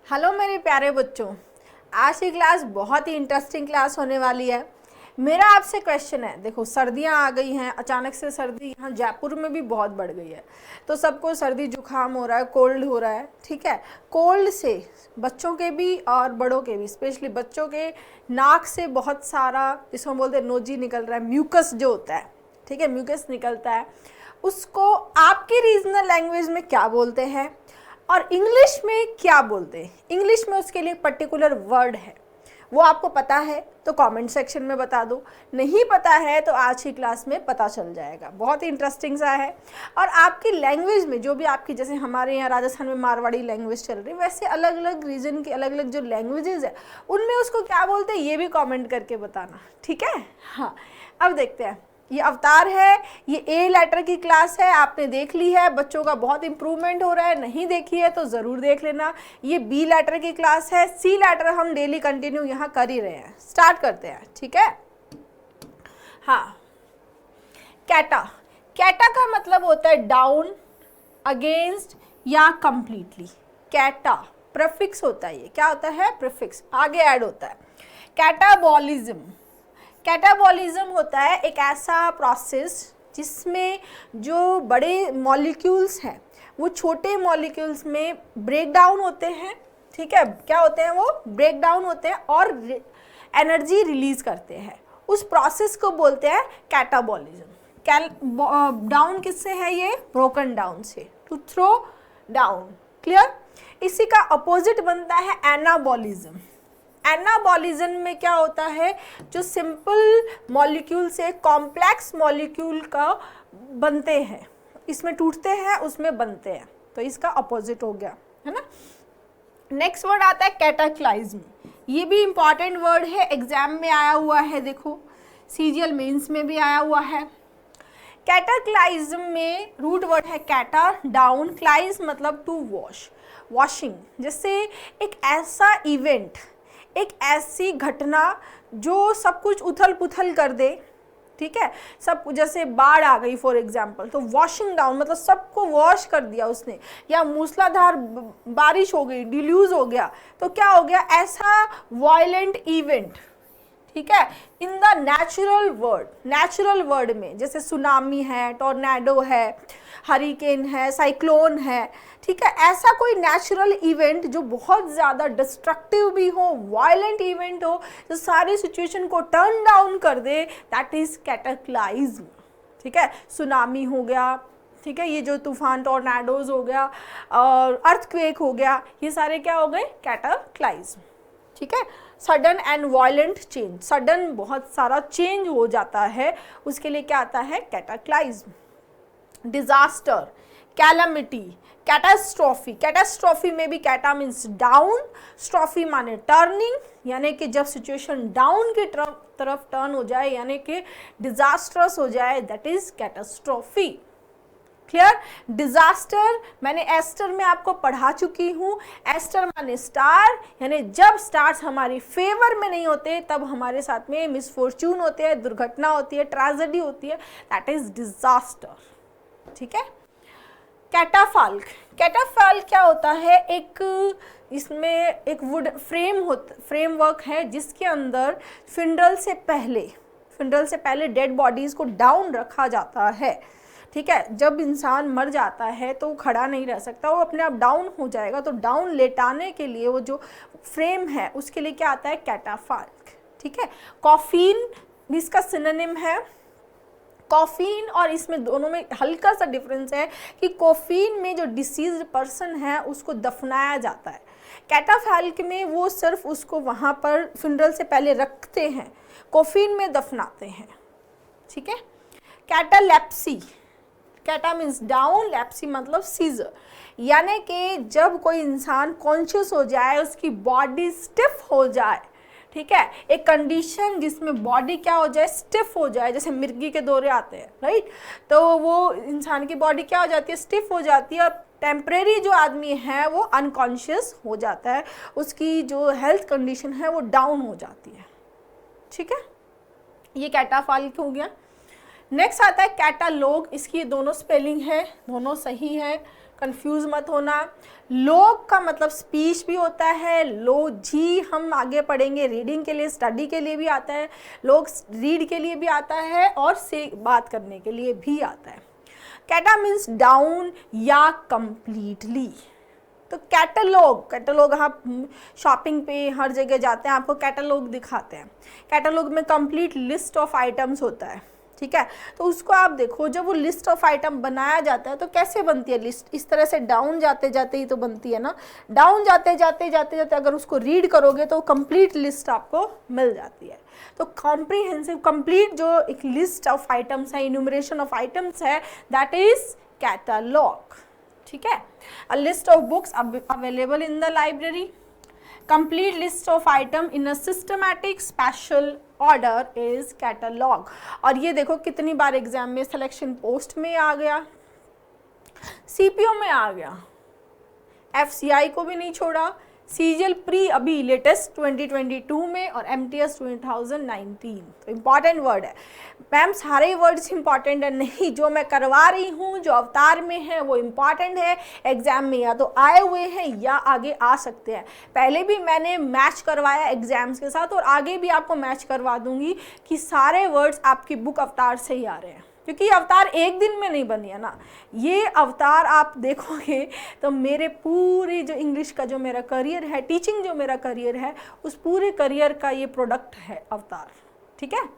Hello मेरे प्यारे बच्चों, आज की क्लास बहुत ही इंटरेस्टिंग क्लास होने वाली है। मेरा आपसे क्वेश्चन है, देखो सर्दियां आ गई हैं, अचानक से सर्दी यहाँ जयपुर में भी बहुत बढ़ गई है, तो सबको सर्दी जुकाम हो रहा है, कोल्ड हो रहा है। ठीक है, कोल्ड से बच्चों के भी और बड़ों के भी, स्पेशली बच्चों के नाक से बहुत सारा, जिसको हम बोलते हैं नोजी निकल रहा है, म्यूकस जो होता है, ठीक है, म्यूकस निकलता है। उसको आपकी रीजनल लैंग्वेज में क्या बोलते हैं और इंग्लिश में क्या बोलते हैं? इंग्लिश में उसके लिए पर्टिकुलर वर्ड है, वो आपको पता है तो कमेंट सेक्शन में बता दो, नहीं पता है तो आज की क्लास में पता चल जाएगा। बहुत ही इंटरेस्टिंग सा है। और आपकी लैंग्वेज में जो भी आपकी, जैसे हमारे यहाँ राजस्थान में मारवाड़ी लैंग्वेज चल रही है, वैसे अलग अलग रीजन की अलग अलग जो लैंग्वेजेस है उनमें उसको क्या बोलते हैं ये भी कॉमेंट करके बताना, ठीक है। हाँ, अब देखते हैं। ये अवतार है, ये ए लेटर की क्लास है, आपने देख ली है, बच्चों का बहुत इंप्रूवमेंट हो रहा है, नहीं देखी है तो ज़रूर देख लेना। ये बी लेटर की क्लास है, सी लेटर हम डेली कंटिन्यू यहाँ कर ही रहे हैं। स्टार्ट करते हैं, ठीक है। हाँ, कैटा। कैटा का मतलब होता है डाउन, अगेंस्ट या कंप्लीटली। कैटा प्रीफिक्स होता है, ये क्या होता है? प्रीफिक्स, आगे ऐड होता है। कैटाबॉलिज्म। कैटाबॉलिज्म होता है एक ऐसा प्रोसेस जिसमें जो बड़े मॉलिक्यूल्स हैं वो छोटे मॉलिक्यूल्स में ब्रेक डाउन होते हैं, ठीक है। क्या होते हैं? वो ब्रेक डाउन होते हैं और एनर्जी रिलीज करते हैं। उस प्रोसेस को बोलते हैं कैटाबॉलिज्म। डाउन किससे है? ये ब्रोकन डाउन से, टू थ्रो डाउन। क्लियर? इसी का अपोजिट बनता है एनाबॉलिज्म। एनाबॉलिज्म में क्या होता है? जो सिंपल मॉलिक्यूल से कॉम्प्लेक्स मॉलिक्यूल का बनते हैं, इसमें टूटते हैं उसमें बनते हैं, तो इसका अपोजिट हो गया, है ना। नेक्स्ट वर्ड आता है कैटाक्लाइज्म। ये भी इंपॉर्टेंट वर्ड है, एग्जाम में आया हुआ है, देखो सीजीएल मेंस में भी आया हुआ है। कैटाक्लाइज्म में रूट वर्ड है कैटा, डाउन, क्लाइज मतलब टू वॉश, वॉशिंग। जैसे एक ऐसा इवेंट, एक ऐसी घटना जो सब कुछ उथल पुथल कर दे, ठीक है। सब, जैसे बाढ़ आ गई फॉर एग्जांपल, तो वॉशिंग डाउन मतलब सबको वॉश कर दिया उसने, या मूसलाधार बारिश हो गई, डिल्यूज हो गया, तो क्या हो गया? ऐसा वायलेंट इवेंट, ठीक है। इन द नेचुरल वर्ड में जैसे सुनामी है, टॉर्नेडो है, हरिकेन है, साइक्लोन है, ठीक है। ऐसा कोई नेचुरल इवेंट जो बहुत ज़्यादा डिस्ट्रक्टिव भी हो, वायलेंट इवेंट हो, जो सारी सिचुएशन को टर्न डाउन कर दे, दैट इज कैटाक्लाइज्म, ठीक है। सुनामी हो गया, ठीक है, ये जो तूफान टॉर्नेडोज हो गया और अर्थक्वेक हो गया, ये सारे क्या हो गए? कैटाक्लाइज्म, ठीक है। Sudden and violent change, sudden बहुत सारा चेंज हो जाता है, उसके लिए क्या आता है? Cataclysm. Disaster, calamity, catastrophe. Catastrophe में भी कैटा मीन्स डाउन, स्ट्रॉफी माने टर्निंग, यानी कि जब सिचुएशन डाउन की तरफ टर्न हो जाए, यानी कि डिजास्टर्स हो जाए, that is catastrophe. Clear? Disaster मैंने एस्टर में आपको पढ़ा चुकी हूँ। एस्टर माने स्टार, यानी जब स्टार्स हमारी फेवर में नहीं होते तब हमारे साथ में मिसफॉर्च्यून होते हैं, दुर्घटना होती है, ट्रेजेडी होती है, दैट इज डिजास्टर, ठीक है। कैटाफाल्क। कैटाफाल्क क्या होता है? एक इसमें एक वुड फ्रेमवर्क है जिसके अंदर फिनरल से पहले डेड बॉडीज को डाउन रखा जाता है, ठीक है। जब इंसान मर जाता है तो वो खड़ा नहीं रह सकता, वो अपने आप डाउन हो जाएगा, तो डाउन लेटाने के लिए वो जो फ्रेम है उसके लिए क्या आता है? कैटाफाल्क, ठीक है। कॉफीन भी इसका सिनोनिम है। कॉफीन और इसमें दोनों में हल्का सा डिफरेंस है कि कॉफीन में जो डिसीज्ड पर्सन है उसको दफनाया जाता है, कैटाफाल्क में वो सिर्फ उसको वहाँ पर फ्यूनरल से पहले रखते हैं, कॉफीन में दफनाते हैं, ठीक है। कैटालेप्सी, कैटा मीन्स डाउन, लेप्सी मतलब सीजर, यानी कि जब कोई इंसान कॉन्शियस हो जाए, उसकी बॉडी स्टिफ हो जाए, ठीक है। एक कंडीशन जिसमें बॉडी क्या हो जाए? स्टिफ हो जाए, जैसे मिर्गी के दौरे आते हैं, राइट, तो वो इंसान की बॉडी क्या हो जाती है? स्टिफ हो जाती है, और टेम्परेरी जो आदमी है वो अनकॉन्शियस हो जाता है, उसकी जो हेल्थ कंडीशन है वो डाउन हो जाती है, ठीक है। ये कैटाफाल्क हो गया। नेक्स्ट आता है कैटालॉग। इसकी दोनों स्पेलिंग है, दोनों सही है, कंफ्यूज मत होना। लोग का मतलब स्पीच भी होता है, लो जी हम आगे पढ़ेंगे, रीडिंग के लिए, स्टडी के लिए भी आता है, लोग रीड के लिए भी आता है और से बात करने के लिए भी आता है। कैटा मीन्स डाउन या कंप्लीटली। तो कैटलॉग आप शॉपिंग पे हर जगह जाते हैं, आपको कैटलॉग दिखाते हैं। कैटलॉग में कंप्लीट लिस्ट ऑफ आइटम्स होता है, ठीक है। तो उसको आप देखो, जब वो लिस्ट ऑफ आइटम बनाया जाता है तो कैसे बनती है लिस्ट, इस तरह से डाउन जाते जाते ही तो बनती है ना। डाउन जाते जाते जाते जाते अगर उसको रीड करोगे तो कंप्लीट लिस्ट आपको मिल जाती है। तो कॉम्प्रीहेंसिव कंप्लीट जो एक लिस्ट ऑफ आइटम्स है, इन्यूमरेशन ऑफ आइटम्स है, दैट इज कैटलॉग, ठीक है। A list of books available in the library, complete list of item in a systematic special order is catalog। और ये देखो कितनी बार एग्जाम में सिलेक्शन पोस्ट में आ गया, सीपीओ में आ गया, एफसीआई को भी नहीं छोड़ा, सीजीएल प्री अभी लेटेस्ट 2022 में और एमटीएस 2019। तो इम्पॉर्टेंट वर्ड है मैम, सारे वर्ड्स इंपॉर्टेंट है नहीं, जो मैं करवा रही हूँ जो अवतार में है वो इम्पॉर्टेंट है, एग्जाम में या तो आए हुए हैं या आगे आ सकते हैं। पहले भी मैंने मैच करवाया एग्जाम्स के साथ और आगे भी आपको मैच करवा दूंगी कि सारे वर्ड्स आपकी बुक अवतार से ही आ रहे हैं, क्योंकि अवतार एक दिन में नहीं बनी है ना। ये अवतार आप देखोगे तो मेरे पूरे जो इंग्लिश का जो मेरा करियर है, टीचिंग जो मेरा करियर है, उस पूरे करियर का ये प्रोडक्ट है अवतार, ठीक है।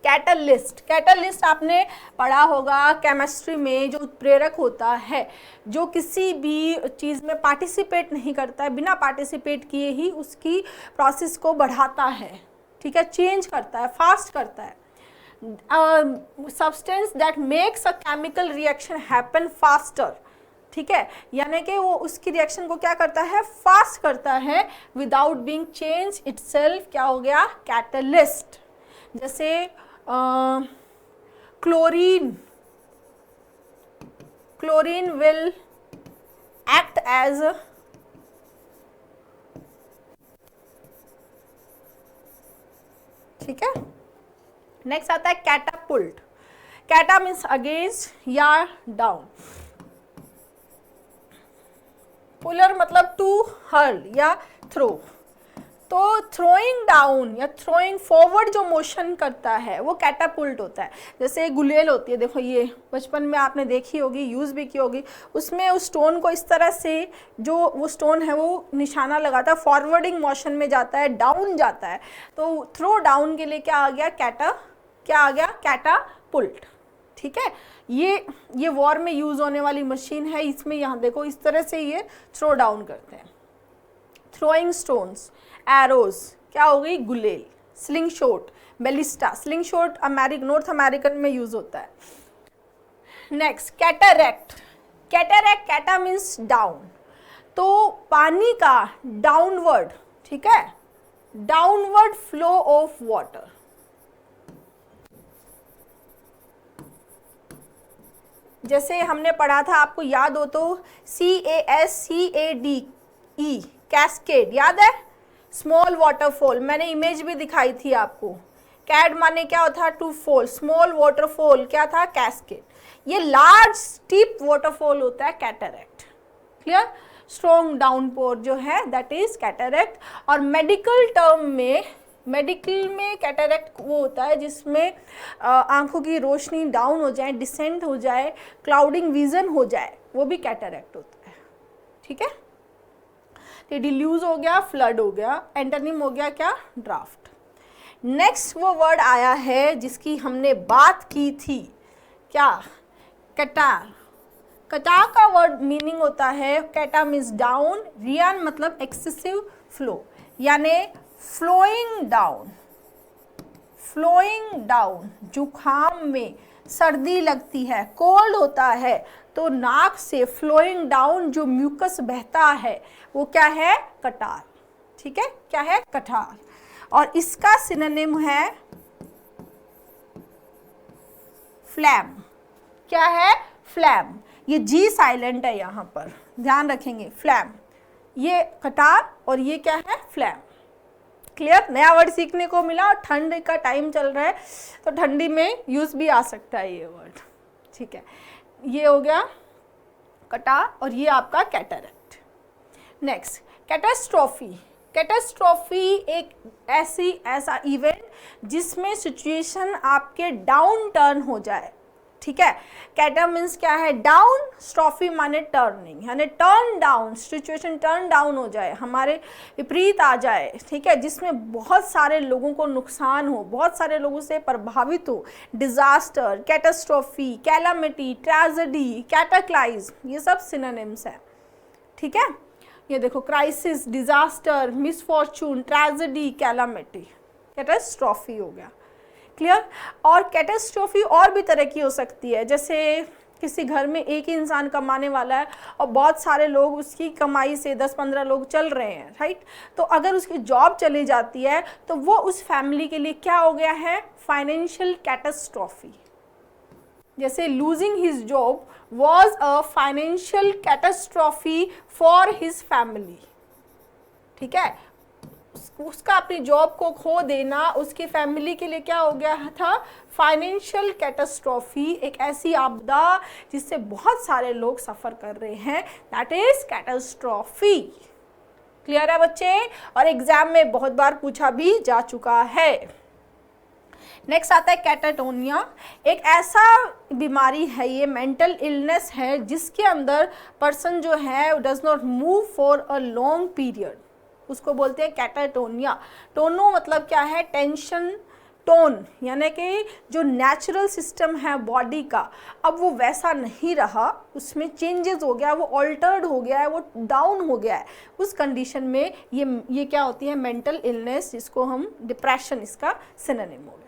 कैटलिस्ट आपने पढ़ा होगा केमिस्ट्री में, जो उत्प्रेरक होता है, जो किसी भी चीज़ में पार्टिसिपेट नहीं करता है, बिना पार्टिसिपेट किए ही उसकी प्रोसेस को बढ़ाता है, ठीक है, चेंज करता है, फास्ट करता है। Substance that makes a chemical reaction happen faster, ठीक है, यानी कि वो उसकी रिएक्शन को क्या करता है, फास्ट करता है विदाउट बीइंग चेंज इटसेल्फ, क्या हो गया, कैटलिस्ट। जैसे क्लोरीन विल एक्ट एज, ठीक है। नेक्स्ट आता है कैटापुल्ट। कैटा मीन्स अगेंस्ट या डाउन, पुलर मतलब टू हर्ल या थ्रो। तो थ्रोइंग डाउन या थ्रोइंग फॉरवर्ड जो मोशन करता है वो कैटापुल्ट होता है। जैसे गुलेल होती है, देखो ये बचपन में आपने देखी होगी, यूज़ भी की होगी, उसमें उस स्टोन को इस तरह से, जो वो स्टोन है वो निशाना लगाता है, फॉरवर्डिंग मोशन में जाता है, डाउन जाता है। तो थ्रो डाउन के लिए क्या आ गया, कैटापुल्ट, ठीक है। ये वॉर में यूज़ होने वाली मशीन है, इसमें यहाँ देखो इस तरह से ये थ्रो डाउन करते हैं। थ्रोइंग स्टोन्स, एरोज, क्या हो गई, गुलेल। Slingshot, ballista. Slingshot North American में यूज होता है। Next cataract. Cata means down, तो पानी का डाउनवर्ड, ठीक है, डाउनवर्ड फ्लो ऑफ वाटर। जैसे हमने पढ़ा था, आपको याद हो तो CASCADE, कैस्केड, याद है, स्मॉल वाटरफॉल, मैंने इमेज भी दिखाई थी आपको। कैड माने क्या होता है, टू फॉल, स्मॉल वाटरफॉल क्या था, कैस्केड। ये लार्ज स्टीप वाटरफॉल होता है कैटरैक्ट, क्लियर। स्ट्रॉन्ग डाउनपोर जो है दैट इज कैटरैक्ट। और मेडिकल में कैटरैक्ट वो होता है जिसमें आंखों की रोशनी डाउन हो जाए, डिसेंट हो जाए, क्लाउडिंग विजन हो जाए, वो भी कैटरैक्ट होता है, ठीक है। डिल्यूज हो गया, फ्लड हो गया, एंटोनिम हो गया क्या, ड्राफ्ट। नेक्स्ट वो वर्ड आया है जिसकी हमने बात की थी, क्या, कटार। कटार का वर्ड मीनिंग होता है, कैटा मीन्स डाउन, रियान मतलब एक्सेसिव फ्लो, यानी फ्लोइंग डाउन। जुखाम में सर्दी लगती है, कोल्ड होता है, तो नाक से फ्लोइंग डाउन जो म्यूकस बहता है वो क्या है, कटार, ठीक है, क्या है, कटार। और इसका सिनोनिम है फ्लैम, क्या है, फ्लैम। ये जी साइलेंट है यहाँ पर, ध्यान रखेंगे, फ्लैम, ये कटार और ये क्या है, फ्लैम। क्लियर, नया वर्ड सीखने को मिला। और ठंड का टाइम चल रहा है तो ठंडी में यूज भी आ सकता है ये वर्ड, ठीक है। ये हो गया कटा, और ये आपका कैटरेक्ट। Next catastrophe. कैटास्ट्रॉफी एक ऐसा इवेंट जिसमें सिचुएशन आपके डाउन टर्न हो जाए, ठीक है। कैटा मीन्स क्या है, डाउन, स्ट्रॉफी माने टर्निंग, यानी turn down, situation turn down हो जाए, हमारे विपरीत आ जाए, ठीक है, जिसमें बहुत सारे लोगों को नुकसान हो, बहुत सारे लोगों से प्रभावित हो। डिजास्टर, कैटास्ट्रॉफी, कैलामिटी, ट्रेजेडी, कैटाक्लाइज्म, ये सब सिनोनिम्स है, ठीक है। ये देखो, crisis, disaster, misfortune, tragedy, calamity, catastrophe हो गया। क्लियर। और कैटास्ट्रॉफी और भी तरह की हो सकती है, जैसे किसी घर में एक ही इंसान कमाने वाला है और बहुत सारे लोग उसकी कमाई से 10-15 लोग चल रहे हैं, राइट। तो अगर उसकी जॉब चली जाती है तो वो उस फैमिली के लिए क्या हो गया है, फाइनेंशियल कैटास्ट्रॉफी। जैसे losing his job was a financial catastrophe for his family, ठीक है। उसका अपनी जॉब को खो देना उसकी फैमिली के लिए क्या हो गया था, फाइनेंशियल कैटास्ट्रॉफी, एक ऐसी आपदा जिससे बहुत सारे लोग सफ़र कर रहे हैं, दैट इज कैटास्ट्रॉफी। क्लियर है बच्चे, और एग्जाम में बहुत बार पूछा भी जा चुका है। नेक्स्ट आता है कैटाटोनिया। एक ऐसा बीमारी है, ये मेंटल इलनेस है जिसके अंदर पर्सन जो है does not move for a long period, उसको बोलते हैं कैटाटोनिया। टोनो मतलब क्या है, टेंशन, टोन, यानी कि जो नेचुरल सिस्टम है बॉडी का अब वो वैसा नहीं रहा, उसमें चेंजेस हो गया, वो ऑल्टर्ड हो गया है, वो डाउन हो गया है। उस कंडीशन में ये क्या होती है, मेंटल इलनेस, जिसको हम डिप्रेशन, इसका सिनोनिम हो गया।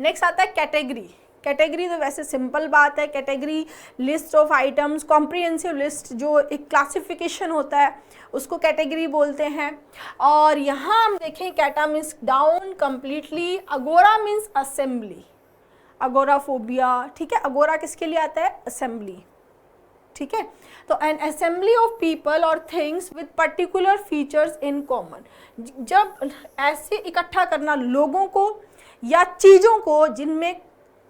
नेक्स्ट आता है कैटेगरी। कैटेगरी तो वैसे सिंपल बात है, category list of items, comprehensive list, जो एक क्लासिफिकेशन होता है उसको कैटेगरी बोलते हैं। और यहाँ हम देखें, कैटा मीन्स डाउन कंप्लीटली, अगोरा मीन्स असेंबली, अगोराफोबिया, ठीक है। अगोरा किसके लिए आता है, असेंबली, ठीक है। तो एन असेंबली ऑफ पीपल और things with particular features in common, जब ऐसे इकट्ठा करना लोगों को या चीज़ों को जिनमें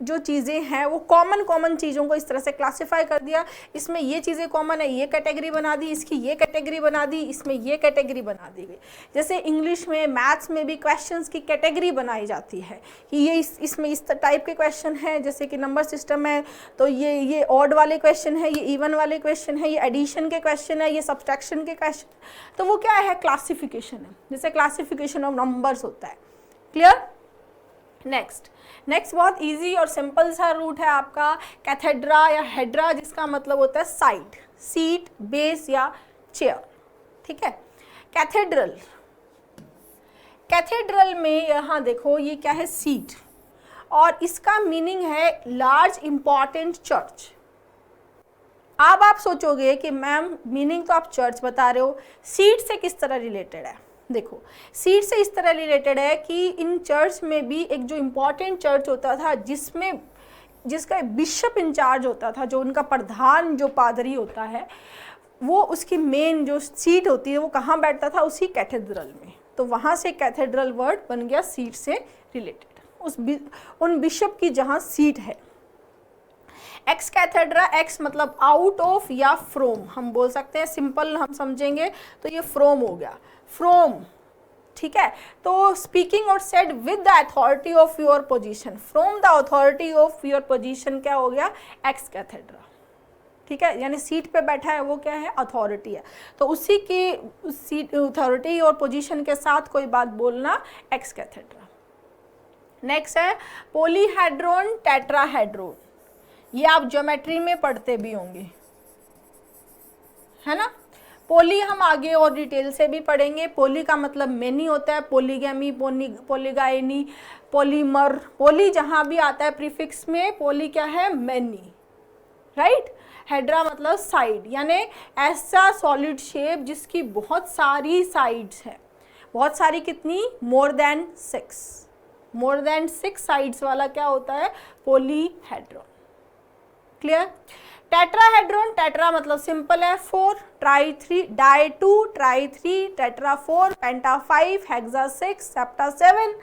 जो चीज़ें हैं वो कॉमन चीज़ों को इस तरह से क्लासिफाई कर दिया, इसमें ये चीज़ें कॉमन है, ये कैटेगरी बना दी, इसकी ये कैटेगरी बना दी, इसमें ये कैटेगरी बना दी गई। जैसे इंग्लिश में, मैथ्स में भी क्वेश्चंस की कैटेगरी बनाई जाती है कि ये इसमें इस टाइप के क्वेश्चन हैं, जैसे कि नंबर सिस्टम है तो ये ऑड वाले क्वेश्चन है, ये इवन वाले क्वेश्चन है, ये एडिशन के क्वेश्चन है, ये सब्सट्रैक्शन के क्वेश्चन, तो वो क्या है, क्लासिफिकेशन है, जैसे क्लासिफिकेशन ऑफ नंबर्स होता है। क्लियर। नेक्स्ट बहुत इजी और सिंपल सा रूट है आपका कैथेड्रा या हेड्रा, जिसका मतलब होता है साइड, सीट, बेस या चेयर, ठीक है। कैथेड्रल में यहाँ देखो ये क्या है, सीट, और इसका मीनिंग है लार्ज इंपॉर्टेंट चर्च। अब आप सोचोगे कि मैम मीनिंग तो आप चर्च बता रहे हो, सीट से किस तरह रिलेटेड है। देखो, सीट से इस तरह रिलेटेड है कि इन चर्च में भी एक जो इम्पॉर्टेंट चर्च होता था जिसका बिशप इंचार्ज होता था, जो उनका प्रधान जो पादरी होता है, वो उसकी मेन जो सीट होती है वो कहाँ बैठता था, उसी कैथेड्रल में। तो वहाँ से कैथेड्रल वर्ड बन गया सीट से रिलेटेड, उन बिशप की जहाँ सीट है। एक्स कैथेड्रा, एक्स मतलब आउट ऑफ या फ्रोम, हम बोल सकते हैं, सिंपल हम समझेंगे तो ये फ्रोम हो गया, फ्रोम, ठीक है। तो स्पीकिंग और said with the authority of your position, from the authority of your position क्या हो गया, एक्स कैथेड्रा, ठीक है। यानी सीट पे बैठा है वो क्या है, अथॉरिटी है, तो उसी की सीट, अथॉरिटी और पोजीशन के साथ कोई बात बोलना, एक्स कैथेड्रा। नेक्स्ट है पॉलीहेड्रॉन, टेट्राहेड्रॉन, ये आप ज्योमेट्री में पढ़ते भी होंगे, है ना। पोली हम आगे और डिटेल से भी पढ़ेंगे। पोली का मतलब मेनी होता है, पोलीगैमी, पोलीगाइनी, पॉलीमर, पोली जहाँ भी आता है प्रीफिक्स में, पोली क्या है, मेनी, राइट। हेड्रा मतलब साइड, यानी ऐसा सॉलिड शेप जिसकी बहुत सारी साइड्स है, बहुत सारी कितनी, मोर देन 6 साइड्स वाला क्या होता है, पॉलीहेड्रॉन। क्लियर। टेट्राहेड्रॉन, टेट्रा मतलब सिंपल है 4, ट्राई 3, डाई 2, ट्राई 3, टेट्रा 4, पेंटा 5, हेक्सा 6, सेप्टा 7,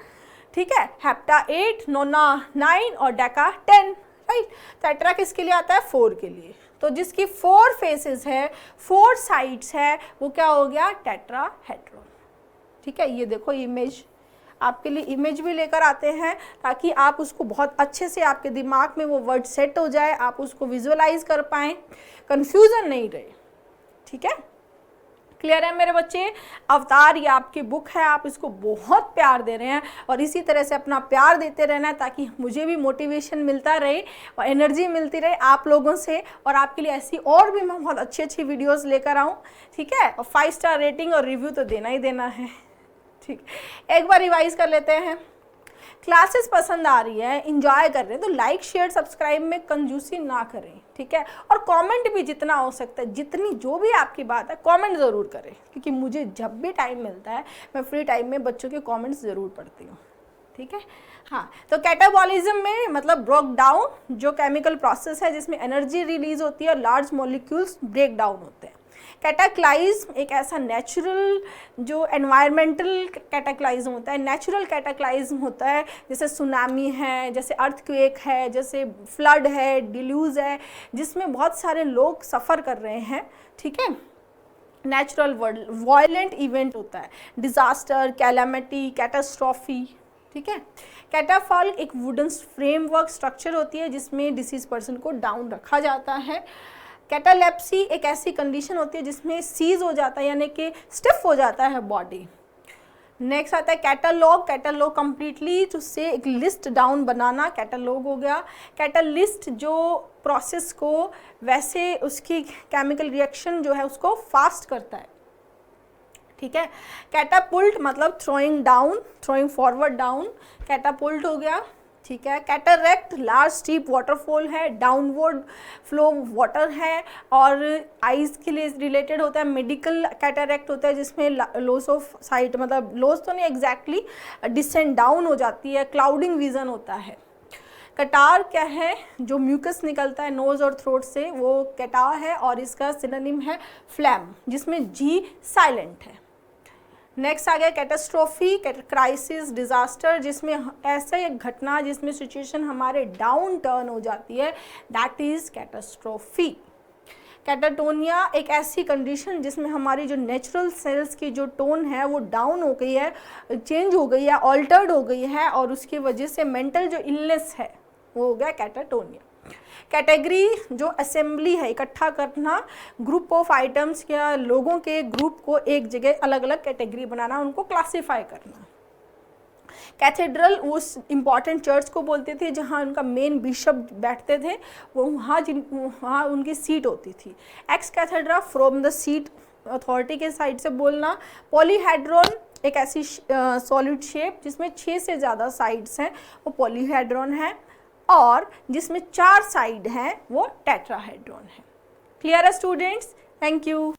ठीक है, हेप्टा 8, नोना 9 और डेका 10, राइट। टेट्रा किसके लिए आता है, 4 के लिए, तो जिसकी 4 फेसेस है, 4 साइड्स है, वो क्या हो गया? टेट्राहेड्रॉन। ठीक है, ये देखो इमेज, आपके लिए इमेज भी लेकर आते हैं ताकि आप उसको बहुत अच्छे से आपके दिमाग में वो वर्ड सेट हो जाए, आप उसको विजुअलाइज कर पाएँ, कंफ्यूजन नहीं रहे। ठीक है, क्लियर है मेरे बच्चे? अवतार ये आपकी बुक है, आप इसको बहुत प्यार दे रहे हैं और इसी तरह से अपना प्यार देते रहना है ताकि मुझे भी मोटिवेशन मिलता रहे और एनर्जी मिलती रहे आप लोगों से, और आपके लिए ऐसी और भी मैं बहुत अच्छी अच्छी वीडियोस लेकर आऊँ। ठीक है, और 5 स्टार रेटिंग और रिव्यू तो देना ही देना है। ठीक, एक बार रिवाइज कर लेते हैं। क्लासेस पसंद आ रही है, इंजॉय कर रहे हैं, तो लाइक शेयर सब्सक्राइब में कंजूसी ना करें। ठीक है, और कमेंट भी जितना हो सकता है, जितनी जो भी आपकी बात है कमेंट ज़रूर करें, क्योंकि मुझे जब भी टाइम मिलता है मैं फ्री टाइम में बच्चों के कमेंट्स ज़रूर पढ़ती हूँ। ठीक है, हाँ, तो कैटाबॉलिज्म में मतलब ब्रेक डाउन जो केमिकल प्रोसेस है जिसमें एनर्जी रिलीज होती है और लार्ज मॉलिक्यूल्स ब्रेक डाउन होते हैं। कैटाक्लाइज्म एक ऐसा नेचुरल जो एनवायरमेंटल कैटाक्लाइज्म होता है, नेचुरल कैटाक्लाइज्म होता है, जैसे सुनामी है, जैसे अर्थक्वेक है, जैसे फ्लड है, डिल्यूज है, जिसमें बहुत सारे लोग सफ़र कर रहे हैं। ठीक है, नेचुरल वायलेंट इवेंट होता है, डिज़ास्टर, कैलामिटी, कैटास्ट्रॉफी। ठीक है, कैटाफॉल एक वुडन फ्रेमवर्क स्ट्रक्चर होती है जिसमें डिसीज पर्सन को डाउन रखा जाता है। कैटालेप्सी एक ऐसी कंडीशन होती है जिसमें सीज हो जाता है, यानी कि स्टिफ हो जाता है बॉडी। नेक्स्ट आता है कैटालॉग। कैटालॉग कंप्लीटली उससे एक लिस्ट डाउन बनाना कैटालॉग हो गया। कैटालिस्ट जो प्रोसेस को वैसे उसकी केमिकल रिएक्शन जो है उसको फास्ट करता है। ठीक है, कैटापुल्ट मतलब throwing down, throwing forward down, catapult हो गया। ठीक है, कैटरैक्ट लार्ज स्टीप वाटरफॉल है, डाउनवर्ड फ्लो वाटर है, और आइज के लिए रिलेटेड होता है। मेडिकल कैटरैक्ट होता है जिसमें लॉस ऑफ साइट, मतलब लॉस तो नहीं एग्जैक्टली, डिसेंड डाउन हो जाती है, क्लाउडिंग विजन होता है। कटार क्या है? जो म्यूकस निकलता है नोज और थ्रोट से, वो कटार है, और इसका सिनोनिम है फ्लैम, जिसमें जी साइलेंट है। नेक्स्ट आ गया कैटास्ट्रोफी, क्राइसिस, डिजास्टर, जिसमें ऐसा एक घटना जिसमें सिचुएशन हमारे डाउन टर्न हो जाती है, दैट इज कैटास्ट्रोफी। कैटाटोनिया एक ऐसी कंडीशन जिसमें हमारी जो नेचुरल सेल्स की जो टोन है वो डाउन हो गई है, चेंज हो गई है, ऑल्टर्ड हो गई है, और उसकी वजह से मेंटल जो इलनेस है वो हो गया कैटाटोनिया। कैटेगरी जो असेंबली है, इकट्ठा करना, ग्रुप ऑफ आइटम्स या लोगों के ग्रुप को एक जगह अलग अलग कैटेगरी बनाना, उनको क्लासिफाई करना। कैथेड्रल उस इम्पॉर्टेंट चर्च को बोलते थे जहाँ उनका मेन बिशप बैठते थे, वो वहाँ उनकी सीट होती थी। Ex cathedra from the seat authority के साइड से बोलना। पॉलीहेड्रॉन एक ऐसी सॉलिड शेप जिसमें 6 से ज़्यादा साइड्स हैं, वो पॉलीहेड्रॉन है, और जिसमें 4 साइड हैं वो टेट्राहेड्रॉन है। क्लियर है स्टूडेंट्स? Thank you.